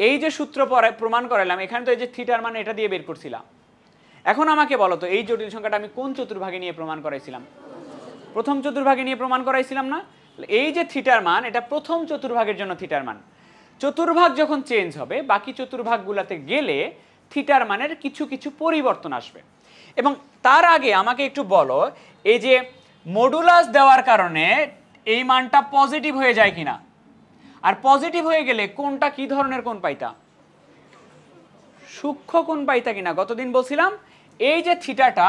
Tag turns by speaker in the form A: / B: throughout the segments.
A: এই যে সূত্র প্রমাণ করালাম, এখানে তো এই যে থিটার মান এটা দিয়ে বের করছিলাম। এখন আমাকে বলো তো এই জটিল সংখ্যাটা আমি কোন চতুর্ভাগে নিয়ে প্রমাণ করাইছিলাম? প্রথম চতুর্ভাগে নিয়ে প্রমাণ করাইছিলাম না? এই যে থিটার মান, এটা প্রথম চতুর্ভাগের জন্য থিটার মান। চতুর্ভাগ যখন চেঞ্জ হবে, বাকি চতুর্ভাগগুলোতে গেলে থিটার মানের কিছু কিছু পরিবর্তন আসবে। এবং তার আগে আমাকে একটু বলো, এই যে মডুলাস দেওয়ার কারণে এই মানটা পজিটিভ হয়ে যায় কিনা? আর পজিটিভ হয়ে গেলে কোনটা কি ধরনের কোণ পাইতা? সূক্ষ্ম কোণ পাইতা কিনা? গতদিন বলছিলাম এই যে থিটাটা,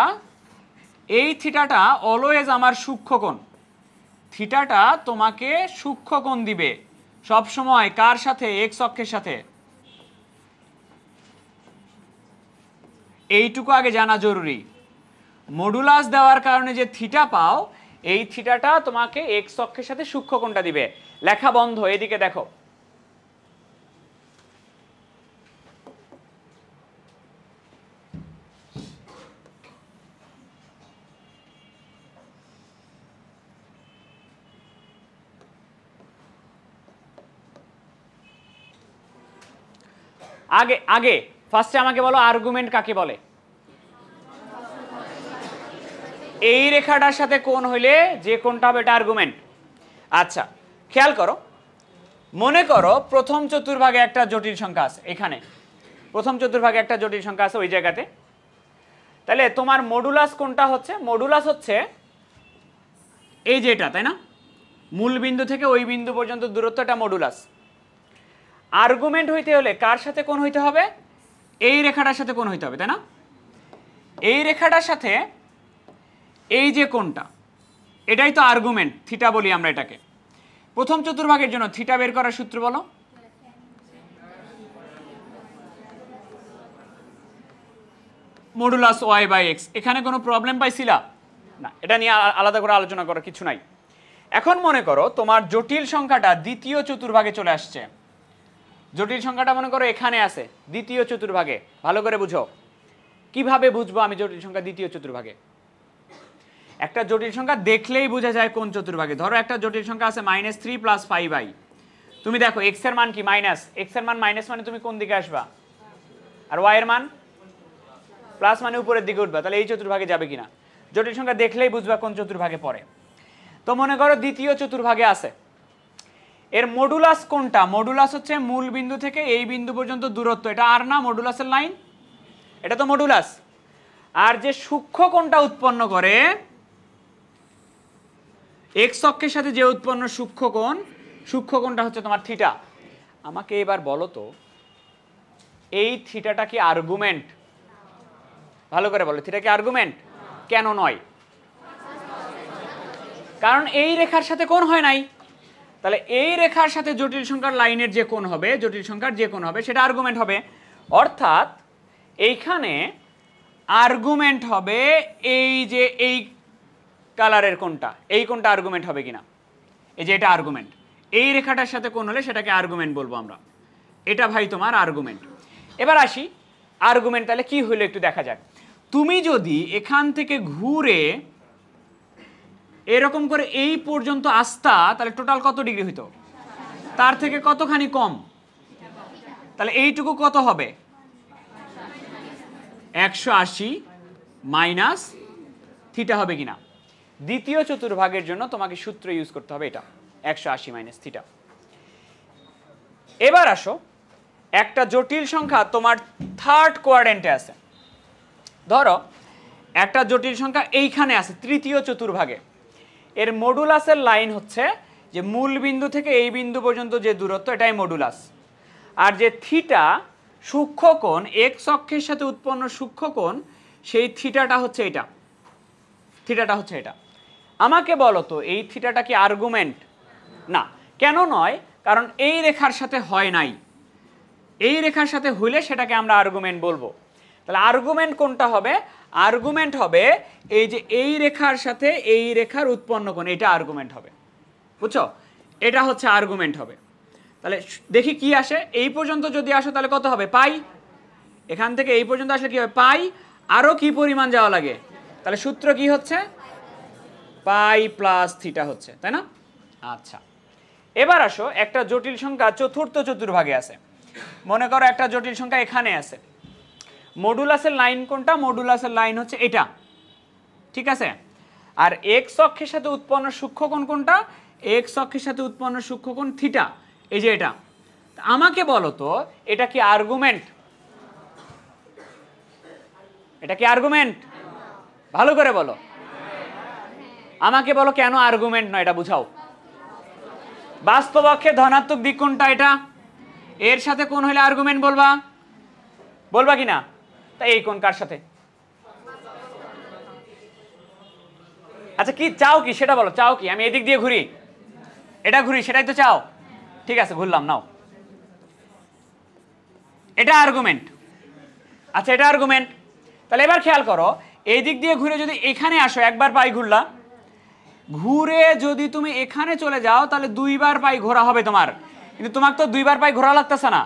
A: এই থিটাটা অলওয়েজ আমার সূক্ষ্ম কোণ। থিটাটা তোমাকে সূক্ষ্ম কোণ দিবে সব সময়। কার সাথে? এক্স অক্ষের সাথে। এইটুকু আগে জানা জরুরি। মডুলাস দেওয়ার কারণে যে থিটা পাও, এই থিটাটা তোমাকে এক্স অক্ষের সাথে সূক্ষ্ম কোণটা দিবে। লেখা বন্ধ, এদিকে দেখো। আগে আগে ফার্স্টে আমাকে বলো আর্গুমেন্ট কাকে বলে? এই রেখাটার সাথে কোণ হইলে যে কোণটা হবে এটা আর্গুমেন্ট। আচ্ছা খেয়াল করো, মনে করো প্রথম চতুর্ভাগে একটা জটিল সংখ্যা আছে, এখানে প্রথম চতুর্ভাগে একটা জটিল সংখ্যা আছে ওই জায়গাতে। তাহলে তোমার মডুলাস কোনটা হচ্ছে? মডুলাস হচ্ছে এই যে এটা, তাই না? মূল বিন্দু থেকে ওই বিন্দু পর্যন্ত দূরত্ব, এটা মডুলাস। আর্গুমেন্ট হইতে হলে কার সাথে কোণ হইতে হবে? এই রেখাটার সাথে কোণ হইতে হবে, তাই না? এই রেখাটার সাথে এই যে কোণটা, এটাই তো আর্গুমেন্ট, থিটা বলি আমরা এটাকে। প্রথম চতুর্ভাগের জন্য থিটা বের করার সূত্র বলো। Modulus y by x. এখানে কোনো প্রবলেম পাইছিলা না? এটা নিয়ে আলাদা করে আলোচনা করার কিছু নাই। এখন মনে করো তোমার জটিল সংখ্যাটা দ্বিতীয় চতুর্ভাগে চলে আসছে। জটিল সংখ্যাটা মনে করো এখানে আছে দ্বিতীয় চতুর্ভাগে। ভালো করে বুঝো। কিভাবে বুঝবো আমি জটিল সংখ্যা দ্বিতীয় চতুর্ভাগে? একটা জটিল সংখ্যা দেখলেই বোঝা যায় কোন চতুর্ভাগে। ধরো একটা জটিল সংখ্যা আছে -3 + 5i। তুমি দেখো এক্স এর মান কি মাইনাস, এক্স এর মান মাইনাস মানে তুমি কোন দিকে আসবা? আর ওয়াই এর মান প্লাস মানে উপরের দিকে উঠবা। তাহলে এই চতুর্ভাগে যাবে কিনা? জটিল সংখ্যা দেখলেই বুঝবা কোন চতুর্ভাগে পড়ে। তো মনে করো দ্বিতীয় চতুর্ভাগে আছে। এর মডুলাস কোনটা? মডুলাস হচ্ছে মূল বিন্দু থেকে এই বিন্দু পর্যন্ত দূরত্ব। এটা আর না মডুলাসের লাইন, এটা তো মডুলাস। আর যে সূক্ষ্ম কোণটা উৎপন্ন করে এক্স অক্ষের সাথে যে উৎপন্ন সূক্ষ্ম কোণটা হচ্ছে তোমার থিটা। আমাকে এবার বলো তো এই থিটাটা কি আর্গুমেন্ট? ভালো করে বলো, থিটা কি আর্গুমেন্ট? কেন নয়? কারণ এই রেখার সাথে কোণ হয় নাই। তাহলে এই রেখার সাথে জটিল সংখ্যার লাইনের যে কোণ হবে, জটিল সংখ্যার যে কোণ হবে সেটা আর্গুমেন্ট হবে। অর্থাৎ এইখানে আর্গুমেন্ট হবে এই যে এই কালারের কোণটা, এই কোণটা আর্গুমেন্ট হবে কিনা? এই যে এটা আর্গুমেন্ট। এই রেখাটার সাথে কোণ হলে সেটাকে আর্গুমেন্ট বলবো আমরা। এটা ভাই তোমার আর্গুমেন্ট। এবার আসি আর্গুমেন্ট তাহলে কি হলো একটু দেখা যাক। তুমি যদি এখান থেকে ঘুরে এরকম করে এই পর্যন্ত আসতা, তাহলে টোটাল কত ডিগ্রি হইতো? তার থেকে কতখানি কম। তাহলে এইটুকু কত হবে? 180 মাইনাস থিটা হবে কিনা? দ্বিতীয় চতুর্ভাগের জন্য তোমাকে সূত্র ইউজ করতে হবে এটা, 180 মাইনাস থিটা। এবার আসো একটা জটিল সংখ্যা তোমার থার্ড কোয়াড্রেন্টে আছে। ধরো একটা জটিল সংখ্যা এইখানে আছে তৃতীয় চতুর্ভাগে। এর মডুলাসের লাইন হচ্ছে যে মূল বিন্দু থেকে এই বিন্দু পর্যন্ত যে দূরত্ব, এটাই মডুলাস। আর যে থিটা সূক্ষ্ম কোণ, এক্স অক্ষের সাথে উৎপন্ন সূক্ষ্ম কোণ, সেই থিটাটা হচ্ছে এটা। থিটাটা হচ্ছে এটা। আমাকে বলো তো এই থিটাটা কি আর্গুমেন্ট? না। কেন নয়? কারণ এই রেখার সাথে হয় নাই। এই রেখার সাথে হইলে সেটাকে আমরা আর্গুমেন্ট বলবো। তাহলে আর্গুমেন্ট কোনটা হবে? আর্গুমেন্ট হবে এই যে এই রেখার সাথে এই রেখার উৎপন্ন কোণ, এটা আর্গুমেন্ট হবে। বুঝছো? এটা হচ্ছে আর্গুমেন্ট হবে। তাহলে দেখি কি আসে। এই পর্যন্ত যদি আসো তাহলে কত হবে? পাই। এখান থেকে এই পর্যন্ত আসলে কি হবে? পাই। আরো কি পরিমাণ যাওয়া লাগে? তাহলে সূত্র কি হচ্ছে? পাই প্লাস থিটা হচ্ছে, তাই না? আচ্ছা এবার আসো একটা জটিল সংখ্যা চতুর্থ চতুর্ভাগে আছে। মনে করো একটা জটিল সংখ্যা এখানে আছে, মডুলাসের লাইন কোনটা? মডুলাসের লাইন হচ্ছে এটা, ঠিক আছে। আর এক্স অক্ষের সাথে উৎপন্ন সূক্ষ্মকোণ কোনটা? এক্স অক্ষের সাথে উৎপন্ন সূক্ষ্মকোণ থিটা, এই যে এটা। আমাকে বলো তো এটা কি আর্গুমেন্ট? এটা কি আর্গুমেন্ট? ভালো করে বলো, আমাকে বলো কেন আর্গুমেন্ট নয়, এটা বুঝাও। বাস্তব অক্ষে ধনাত্মক দিক কোনটা? এটা। এর সাথে কোণ হলে আর্গুমেন্ট বলবা, বলবা কিনা? তা এই কোণ কার সাথে? আচ্ছা কি চাও কি সেটা বলো, চাও কি আমি এদিক দিয়ে ঘুরি, এটা ঘুরি, সেটাই তো চাও? ঠিক আছে ঘুরলাম, নাও এটা আর্গুমেন্ট। আচ্ছা এটা আর্গুমেন্ট, তাহলে এবার খেয়াল করো এই দিক দিয়ে ঘুরে যদি এখানে আসো, একবার পাই ঘুরলা, ঘুরে যদি তুমি এখানে চলে যাও তাহলে দুইবার পাই ঘোরা হবে তোমার, কিন্তু তোমার তো দুইবার পাই ঘোরা লাগতেছে না,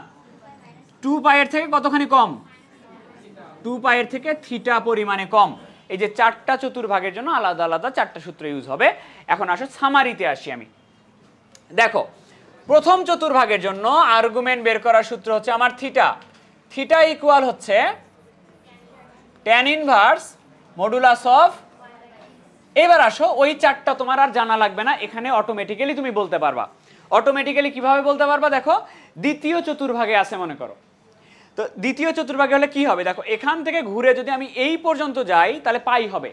A: 2 পাইয়ের থেকে কতখানি কম? 2 পাইয়ের থেকে থিটা পরিমাণে কম। এই যে 4টা চতুর্ভাগের জন্য আলাদা আলাদা 4টা সূত্র ইউজ হবে। এখন আসো সামারিতে আসি আমি। দেখো প্রথম চতুর্ভাগের জন্য আর্গুমেন্ট বের করার সূত্র হচ্ছে আমার থিটা। থিটা ইকুয়াল হচ্ছে tan ইনভার্স মডুলাস অফ, এবার আসো ওই 4টা তোমার আর জানা লাগবে না, এখানে অটোমেটিক্যালি তুমি বলতে পারবা। অটোমেটিক্যালি কিভাবে বলতে পারবা? দেখো দ্বিতীয় চতুর্ভাগে আছে মনে করো, তো দ্বিতীয় চতুর্ভাগে হলে কি হবে? দেখো এখান থেকে ঘুরে যদি আমি এই পর্যন্ত যাই তাহলে পাই হবে,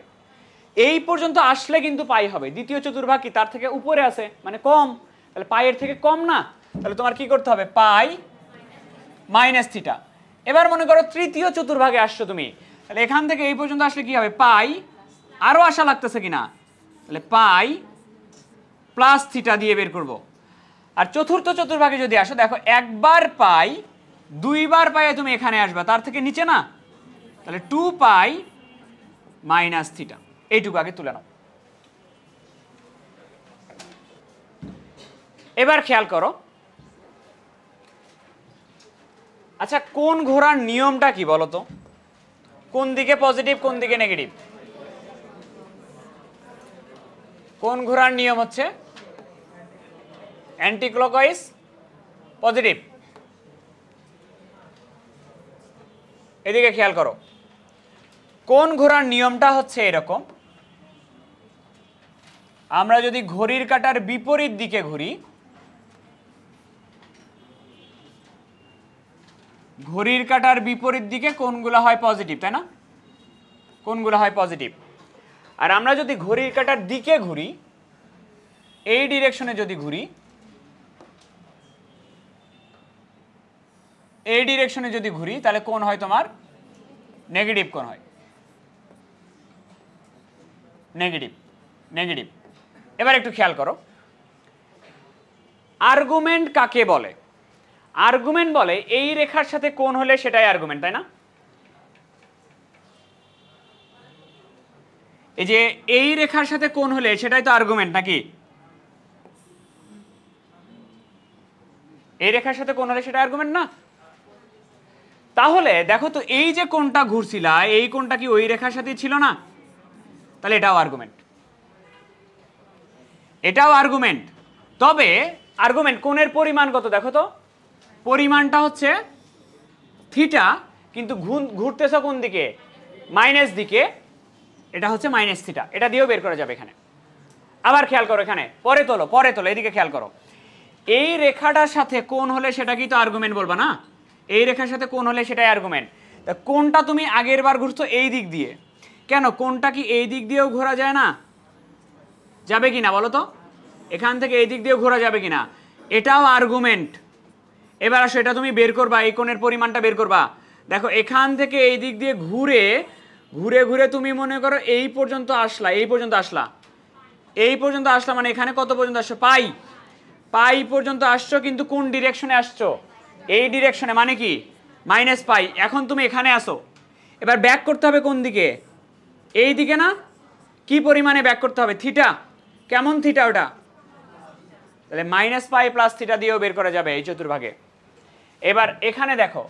A: এই পর্যন্ত আসলে কিন্তু পাই হবে। দ্বিতীয় চতুর্ভাগ কি তার থেকে উপরে আছে মানে কম, তাহলে পাইয়ের থেকে কম না, তাহলে তোমার কি করতে হবে? Pi minus theta. এবার মনে করো তৃতীয় চতুর্ভাগে আসছো তুমি, তাহলে এখান থেকে এই পর্যন্ত আসলে কি হবে? পাই, আরো আশা লাগতেছে কিনা, তাহলে পাই প্লাস থিটা দিয়ে বের করব। আর চতুর্থ চতুর্ভাগে যদি আসো, দেখো একবার পাই, দুইবার পাইয়ে তুমি এখানে আসবা, তার থেকে নিচে না, তাহলে 2 পাই মাইনাস থিটা, এইটুকু আগে তুলে নাও। এবার খেয়াল করো, আচ্ছা কোন ঘোরার নিয়মটা কি বলো তো? কোন দিকে পজিটিভ কোন দিকে নেগেটিভ? কোন ঘোরার নিয়ম হচ্ছে অ্যান্টি ক্লকওয়াইজ পজিটিভ। এদিকে খেয়াল করো, কোন ঘোরার নিয়মটা হচ্ছে এরকম, আমরা যদি ঘড়ির কাঁটার বিপরীত দিকে ঘুরি, ঘড়ির কাঁটার বিপরীত দিকে কোনগুলো হয় পজিটিভ, তাই না? কোনগুলো হয় পজিটিভ। আর আমরা যদি ঘড়ির কাঁটার দিকে ঘুরি, এই ডিরেকশনে যদি ঘুরি, এই ডিরেকশনে যদি ঘুরি, তাহলে কোন হয় তোমার? নেগেটিভ কোন হয়, নেগেটিভ নেগেটিভ। এবার একটু খেয়াল করো, আর্গুমেন্ট কাকে বলে? আর্গুমেন্ট বলে এই রেখার সাথে কোণ হলে সেটাই আর্গুমেন্ট, তাই না? এই যে এই রেখার সাথে কোণ হলে সেটাই তো আর্গুমেন্ট, নাকি? এই রেখার সাথে কোণ হলে সেটা আর্গুমেন্ট না? তাহলে দেখো তো এই যে কোণটা ঘুরছিলা, এই কোণটা কি ওই রেখার সাথে ছিল না? তাহলে এটাও আর্গুমেন্ট, এটাও আর্গুমেন্ট। তবে আর্গুমেন্ট কোণের পরিমাণ কত দেখো তো, পরিমাণটা হচ্ছে থিটা, কিন্তু ঘুরতেছ কোন দিকে? মাইনাস দিকে, এটা হচ্ছে মাইনাস থিটা, এটা দিয়েও বের করা যাবে এখানে। আবার খেয়াল করো এখানে, পরে তোলো পরে তোলো, এদিকে খেয়াল করো, এই রেখাটার সাথে কোণ হলে সেটা কি তো আর্গুমেন্ট বলবা না? এই রেখার সাথে কোণ হলে সেটাই আর্গুমেন্ট। তা কোণটা তুমি আগের বার ঘুরছো এই দিক দিয়ে, কেন কোণটা কি এই দিক দিয়েও ঘোরা যায় না? যাবে কিনা বলো তো, এখান থেকে এই দিক দিয়েও ঘোরা যাবে কিনা? এটাও আর্গুমেন্ট। এবার আসো এটা তুমি বের করবা, এই কোণের পরিমাণটা বের করবা। দেখো এখান থেকে এই দিক দিয়ে ঘুরে ঘুরে ঘুরে তুমি মনে করো এই পর্যন্ত আসলা, এই পর্যন্ত আসলা, এই পর্যন্ত আসলা, মানে এখানে কত পর্যন্ত আসছো? পাই, পাই পর্যন্ত আসছো, কিন্তু কোন ডিরেকশনে আসছো? এই ডিরেকশনে, মানে কি মাইনাস পাই। এখন তুমি এখানে আসো, এবার ব্যাক করতে হবে কোন দিকে? এই দিকে না? কি পরিমাণে ব্যাক করতে হবে? থিটা। কেমন থিটা ওটা? তাহলে মাইনাস পাই প্লাস থিটা দিয়েও বের করা যাবে এই চতুর্ভাগে। এবার এখানে দেখো,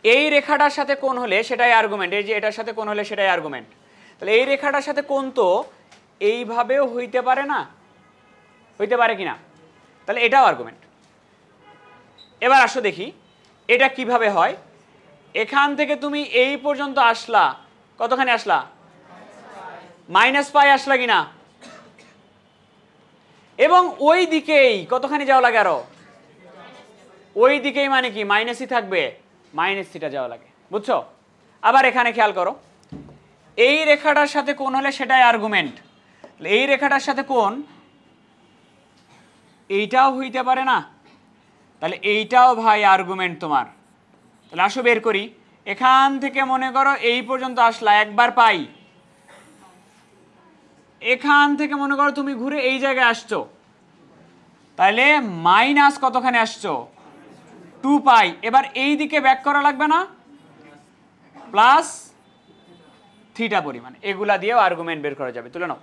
A: এই রেখাটার সাথে কোণ হলে সেটাই আর্গুমেন্ট, এই যে এটার সাথে কোণ হলে সেটাই আর্গুমেন্ট। তাহলে এই রেখাটার সাথে কোণ তো এইভাবেও হইতে পারে না? হইতে পারে কিনা? তাহলে এটাও আর্গুমেন্ট। এবার আসো দেখি এটা কিভাবে হয়। এখান থেকে তুমি এই পর্যন্ত আসলা, কতখানি আসলা? -π আসলা কিনা? এবং ওই দিকেই কতখানি যাওয়া লাগে আরো? ওই দিকেই মানে কি মাইনাসই থাকবে, -θ যাওয়া লাগে, বুঝছো? আবার এখানে খেয়াল করো, এই রেখাটার সাথে কোণ হলে সেটাই আর্গুমেন্ট। এই রেখাটার সাথে কোণ এইটাও হইতে পারে না? তাহলে এইটাও ভাই আর্গুমেন্ট তোমার। তাহলে আসো বের করি। এখান থেকে মনে করো এই পর্যন্ত আসলা, একবার পাই। এখান থেকে মনে করো তুমি ঘুরে এই জায়গায় আসছো, তাহলে মাইনাস কতখানি আসছো? 2π। এবার এই দিকে ব্যাক করা লাগবে না? প্লাস θ পরিমাণ। এগুলা দিয়েও আর্গুমেন্ট বের করা যাবে। তুলে নাও।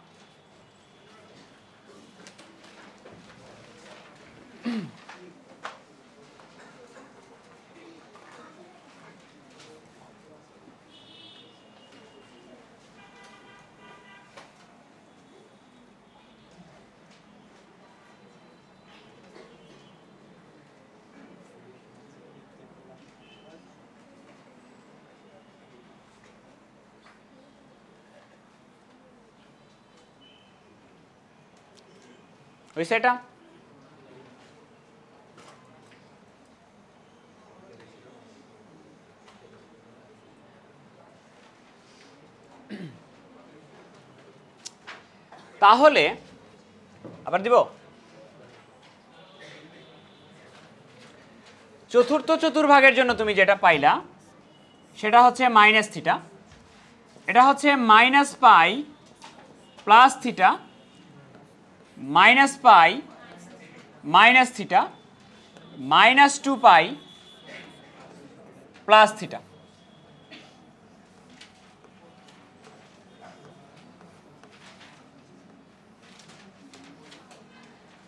A: হয়েছে এটা? তাহলে আবার দিব। চতুর্থ চতুর্ভাগের জন্য তুমি যেটা পাইলা সেটা হচ্ছে -θ, এটা হচ্ছে -π প্লাস θ, -π - θ, -2π প্লাস θ।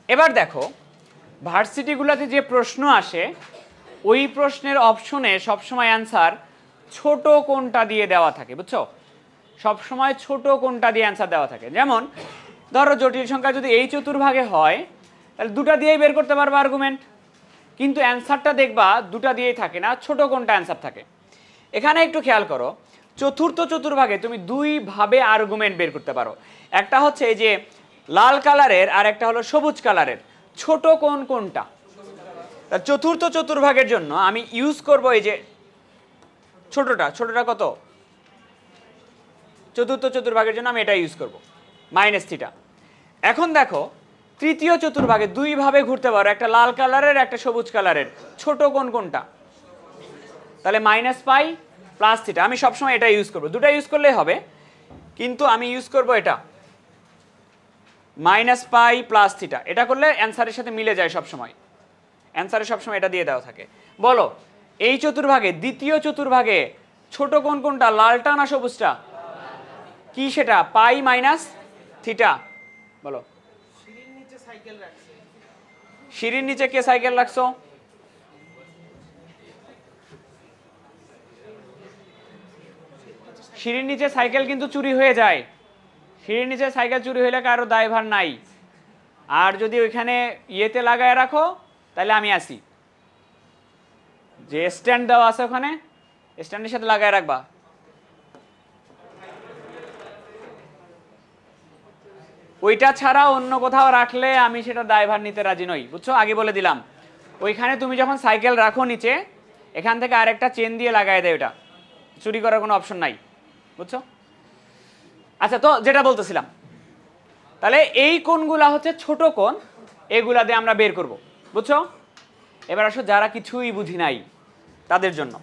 A: এবার দেখো ভার্সিটিগুলোতে যে প্রশ্ন আসে ওই প্রশ্নের অপশনে সবসময় অ্যান্সার ছোট কোণটা দিয়ে দেওয়া থাকে, বুঝছো? সবসময় ছোট কোণটা দিয়ে অ্যান্সার দেওয়া থাকে। যেমন ধরো জটিল সংখ্যা যদি এই চতুর্ভাগে হয় তাহলে দুটা দিয়েই বের করতে পারবো আর্গুমেন্ট, কিন্তু অ্যান্সারটা দেখবা দুটা দিয়েই থাকে না, ছোট কোণটা অ্যান্সার থাকে। এখানে একটু খেয়াল করো, চতুর্থ চতুর্ভাগে তুমি দুইভাবে আর্গুমেন্ট বের করতে পারো। একটা হচ্ছে এই যে লাল কালারের, আর একটা হলো সবুজ কালারের। ছোট কোণ কোনটা? চতুর্থ চতুর্ভাগের জন্য আমি ইউজ করব এই যে ছোটটা। ছোটটা কত? চতুর্থ চতুর্ভাগের জন্য আমি এটা ইউজ করব, -θ। এখন দেখো তৃতীয় চতুর্ভাগে দুইভাবে ঘুরতে পারো, একটা লাল কালারের একটা সবুজ কালারের। ছোট কোণ কোনটা? তাহলে -π প্লাস θ। আমি সবসময় এটা ইউজ করব, দুটা ইউজ করলেই হবে, কিন্তু আমি ইউজ করব এটা -π প্লাস θ। এটা করলে অ্যান্সারের সাথে মিলে যায় সবসময়, অ্যান্সারে সবসময় এটা দিয়ে দেওয়া থাকে। বলো এই চতুর্ভাগে, দ্বিতীয় চতুর্ভাগে ছোট কোণ কোনটা, লালটা না সবুজটা? কি সেটা? π - θ। বলো। সিঁড়ির নিচে কে সাইকেল রাখছো? সিঁড়ির নিচে সাইকেল কিন্তু চুরি হয়ে যায়। সিঁড়ির নিচে সাইকেল চুরি হইলে কারো দায়ভার নাই। আর যদি ওইখানে ইয়েতে লাগায় রাখো তাহলে আমি আসি, যে স্ট্যান্ড দেওয়া আছে ওখানে, স্ট্যান্ডের সাথে লাগায় রাখবা। ওইটা ছাড়া অন্য কোথাও রাখলে আমি সেটা দায়ভার নিতে রাজি নই, বুঝছো? আগে বলে দিলাম, ওইখানে তুমি যখন সাইকেল রাখো নিচে, এখান থেকে আরেকটা চেন দিয়ে লাগাই দেয়, ওটা চুরি করার কোনো অপশন নাই, বুঝছো? আচ্ছা, তো যেটা বলতেছিলাম, তাহলে এই কোণগুলা হচ্ছে ছোট কোণ, এগুলা দিয়ে আমরা বের করব, বুঝছো? এবার আসো যারা কিছুই বুঝি নাই তাদের জন্য।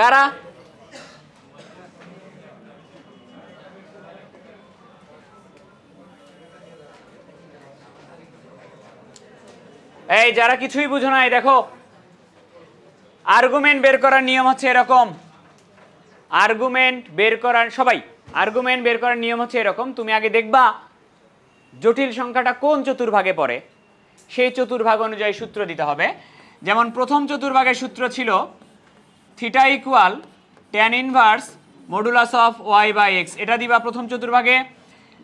A: কারা? এই যারা কিছুই বুঝো নাই, দেখো আর্গুমেন্ট বের করার নিয়ম হচ্ছে এরকম। আর্গুমেন্ট বের করার, সবাই আর্গুমেন্ট বের করার নিয়ম হচ্ছে এরকম। তুমি আগে দেখবা জটিল সংখ্যাটা কোন চতুর্ভাগে পড়ে, সেই চতুর্ভাগ অনুযায়ী সূত্র দিতে হবে। যেমন প্রথম চতুর্ভাগের সূত্র ছিল θ = tan inverse modulus of y/x, এটা দিবা প্রথম চতুর্ভাগে।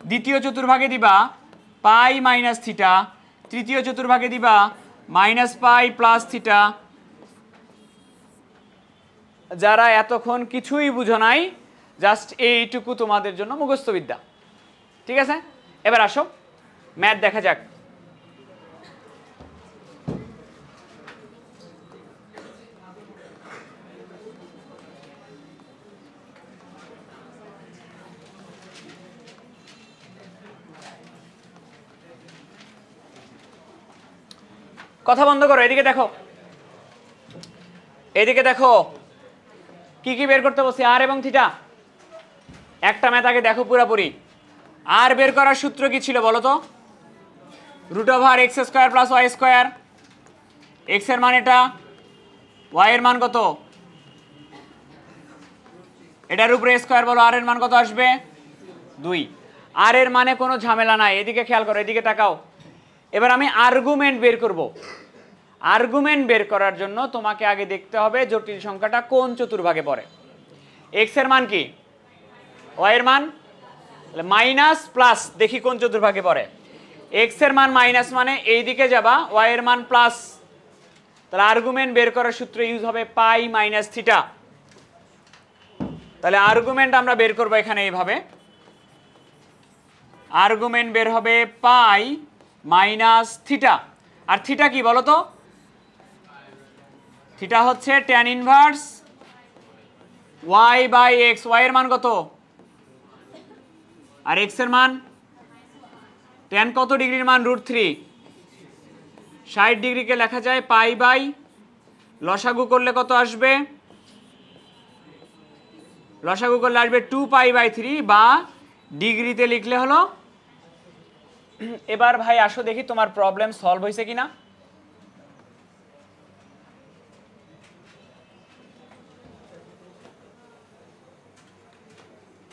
A: দ্বিতীয় চতুর্ভাগে দিবা π পাই মাইনাস থিটা, তৃতীয় চতুর্ভাগে দিবা মাইনাস পাই প্লাস থিটা। যারা এতক্ষণ কিছুই বুঝো নাই, জাস্ট এইটুকু তোমাদের জন্য মুখস্থ বিদ্যা, ঠিক আছে? এবার আসো ম্যাথ দেখা যাক। কথা বন্ধ করো, এদিকে দেখো, এদিকে দেখো কি কি বের করতে বলছি, আর এবং থিটা। একটা ম্যাথ আগে দেখো পুরোপুরি। আর বের করার সূত্র কি ছিল বলো তো? Root over x square plus y square. X এর মান এটা, ওয়াই এর মান কত? এটার উপরে স্কোয়ার, বলো আর এর মান কত আসবে? 2। আর এর মানে কোনো ঝামেলা নাই, এদিকে খেয়াল করো, এদিকে তাকাও। এবার আমি আর্গুমেন্ট বের করব। আর্গুমেন্ট বের করার জন্য তোমাকে আগে দেখতে হবে জটিল সংখ্যাটা কোন চতুর্ভাগে পড়ে। এক্স এর মান কি, ওয়াই এর মান মাইনাস প্লাস, দেখি কোন চতুর্ভাগে পড়ে। এক্স এর মান মাইনাস মানে এই দিকে যাবা, ওয়াই এর মান প্লাস, তাহলে আর্গুমেন্ট বের করার সূত্র ইউজ হবে পাই মাইনাস থিটা। তাহলে আর্গুমেন্ট আমরা বের করব এখানে এইভাবে, আর্গুমেন্ট বের হবে পাই মাইনাস থিটা। আর থিটা কি বলো তো? থিটা হচ্ছে tan inverse y by x. Y এর মান কত আর এক্স এর মান? ট্যান কত ডিগ্রির মান? √3। 60 ডিগ্রিকে লেখা যায় পাই বাই, লসাগু করলে কত আসবে? লসাগু করলে আসবে 2π/3, বা ডিগ্রিতে লিখলে হলো। এবার ভাই আসো দেখি তোমার প্রবলেম সলভ হয়েছে কিনা।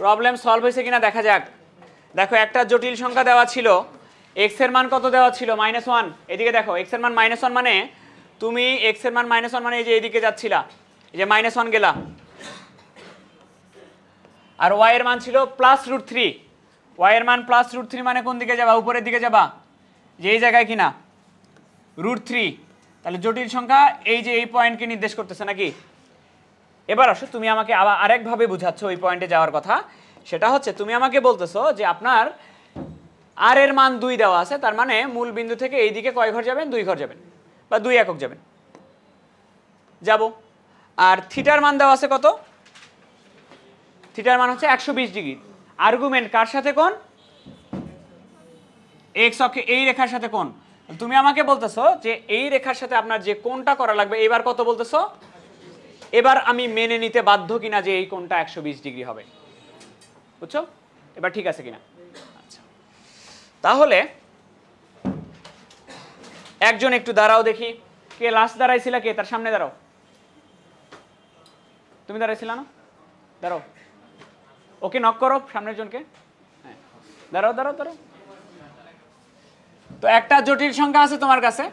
A: প্রবলেম সলভ হয়েছে কিনা দেখা যাক। দেখো একটা জটিল সংখ্যা দেওয়া ছিল, এক্স এর মান কত দেওয়া ছিল? -1। এদিকে দেখো, এক্স এর মান -1 মানে তুমি এক্স এর মান -1 মানে এই যে এদিকে যাচ্ছিলা, এই যে -1 গেলা। আর ওয়াই এর মান ছিল +√3। ওয়াই এর মান +√3 মানে কোন দিকে যাবা? উপরের দিকে যাবা, যে এই জায়গায় কিনা √3। তাহলে জটিল সংখ্যা এই যে এই পয়েন্টকে নির্দেশ করতেছে নাকি? এবার আসো তুমি আমাকে আবার আরেকভাবে বুঝাচ্ছ ওই পয়েন্টে যাওয়ার কথা। সেটা হচ্ছে তুমি আমাকে বলতেছো যে আপনার আর এর মান 2 দেওয়া আছে, তার মানে মূল বিন্দু থেকে এই দিকে কয় ঘর যাবেন? 2 ঘর যাবেন, বা 2 একক যাবেন, যাব। আর থিটার মান দেওয়া আছে কত? থিটার মান হচ্ছে 120 ডিগ্রি। আর্গুমেন্ট কার সাথে কোণ? এক্স অক্ষে এই রেখার সাথে কোণ। তুমি আমাকে বলতেছো যে এই রেখার সাথে আপনার যে কোণটা করা লাগবে, এবার কত বলতেছো? এবার আমি মেনে নিতে বাধ্য কিনা যে এই কোণটা 120 ডিগ্রি হবে, বুঝছো? এবার ঠিক আছে কিনা? আচ্ছা, তাহলে একজন একটু দাঁড়াও দেখি, কে লাস্ট দাঁড়াইছিল? কে? তার সামনে দাঁড়াও। তুমি দাঁড়াইছিল না? দাঁড়াও, ওকে নক করো সামনের জনকে। হ্যাঁ, দাঁড়াও দাঁড়াও দাঁড়াও। তো একটা জটিল সংখ্যা আছে তোমার কাছে,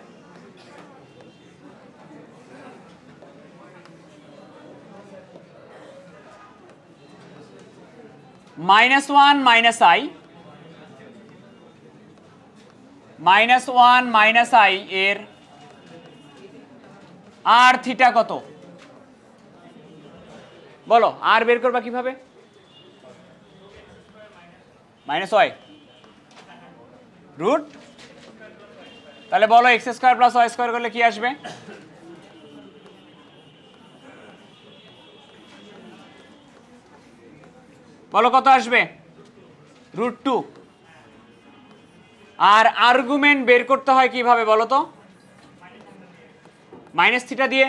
A: -1 - i এর আর থিটা কত? বলো, আর বের করবা কিভাবে? -y রুট, তাহলে বলো x² + y² করলে কি আসবে? বলো কত আসবে? √2। আর আর্গুমেন্ট বের করতে হয় কিভাবে বলো তো? মাইনাস থিটা দিয়ে।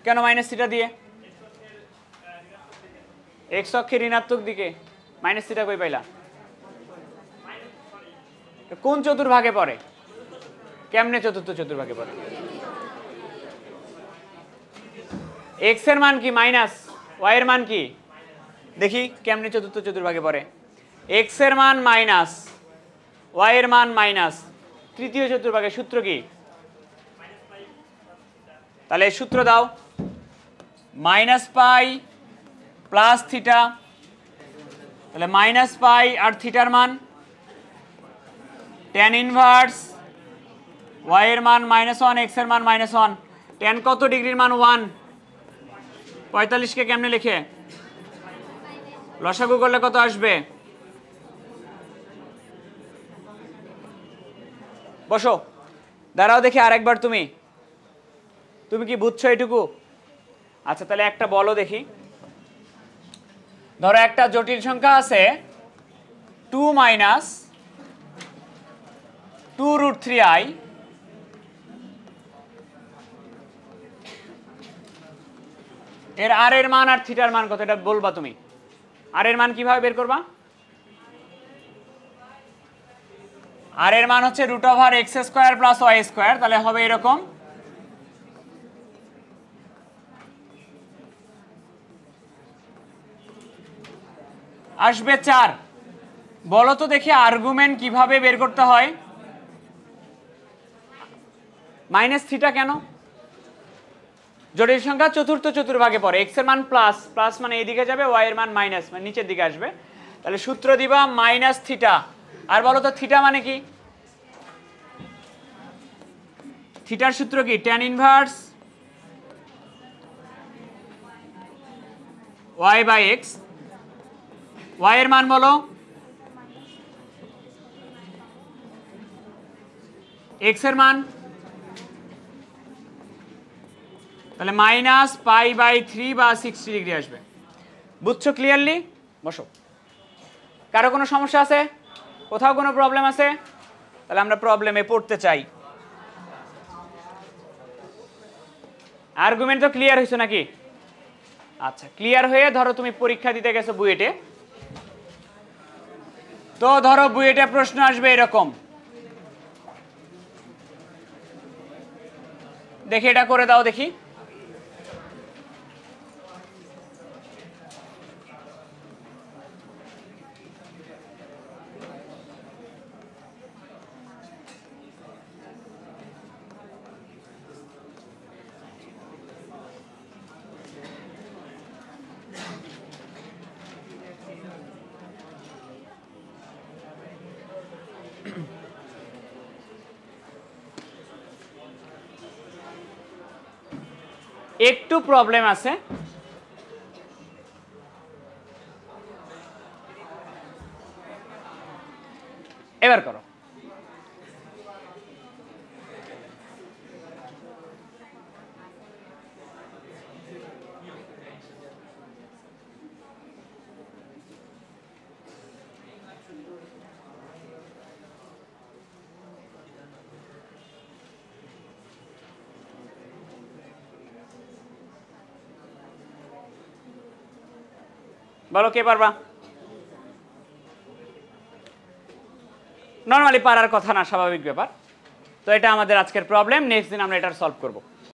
A: কেন মাইনাস থিটা দিয়ে? এক্স অক্ষের ঋণাত্মক দিকে মাইনাস থিটা কই পাইলা? কোন চতুর্ভাগে পড়ে? কেমনে চতুর্থ চতুর্ভাগে পড়ে? এক্স এর মান কি মাইনাস, ওয়াই এর মান কি? দেখি কেমনে চতুর্থ চতুর্ভাগে পড়ে। এক্স এর মান মাইনাস, ওয়াই এর মান মাইনাস, তৃতীয় চতুর্ভাগে সূত্র কি? তাহলে সূত্র দাও। -পাই প্লাস থিটা, তাহলে -পাই আর থিটার মান tan ইনভার্স y এর মান -1 x এর মান -1, tan কত ডিগ্রির মান 1, 45 কে কেমনে লিখে লসাগু করলে কত আসবে? বসো, দাঁড়াও দেখি আরেকবার। তুমি কি বুঝছো এটুকু? আচ্ছা তাহলে একটা বলো দেখি। ধরো একটা জটিল সংখ্যা আছে 2 - 2√3i, এর আর এর মান আর থিটার মান কত এটা বলবা তুমি। আর এর মান কিভাবে বের করবা? আর এর মান হচ্ছে √x² + y², তাহলে হবে এরকম। আসবে 4। বলো তো দেখি আর্গুমেন্ট কিভাবে বের করতে হয়? -θ কেন? জটিল সংখ্যা চতুর্থ চতুর্ভাগে পড়ে, x এর মান প্লাস, প্লাস মানে এইদিকে যাবে, y এর মান মাইনাস মানে নিচের দিকে আসবে। তাহলে সূত্র দিবা -θ। আর বলো তো থিটা মানে কি? থিটার সূত্র কি? tan ইনভার্স y/x, y এর মান বলো, x এর মান, তাহলে -π/3 বা 60 ডিগ্রি আসবে। বুঝছো ক্লিয়ারলি? বসো। কারো কোনো সমস্যা আছে? কোথাও কোনো প্রবলেম আছে? তাহলে আমরা প্রবলেমে পড়তে চাই। আর্গুমেন্ট তো ক্লিয়ার হয়েছে নাকি? আচ্ছা, ক্লিয়ার হয়ে ধরো তুমি পরীক্ষা দিতে গেছো বুয়েটে, তো ধরো বুয়েটে প্রশ্ন আসবে এরকম, দেখি এটা করে দাও দেখি। একটু প্রবলেম আছে, এবার করো। বলো কে পারবা? নর্মালি পারার কথা না, স্বাভাবিক ব্যাপার। তো এটা আমাদের আজকের প্রবলেম, নেক্সট দিন আমরা এটা সলভ করব।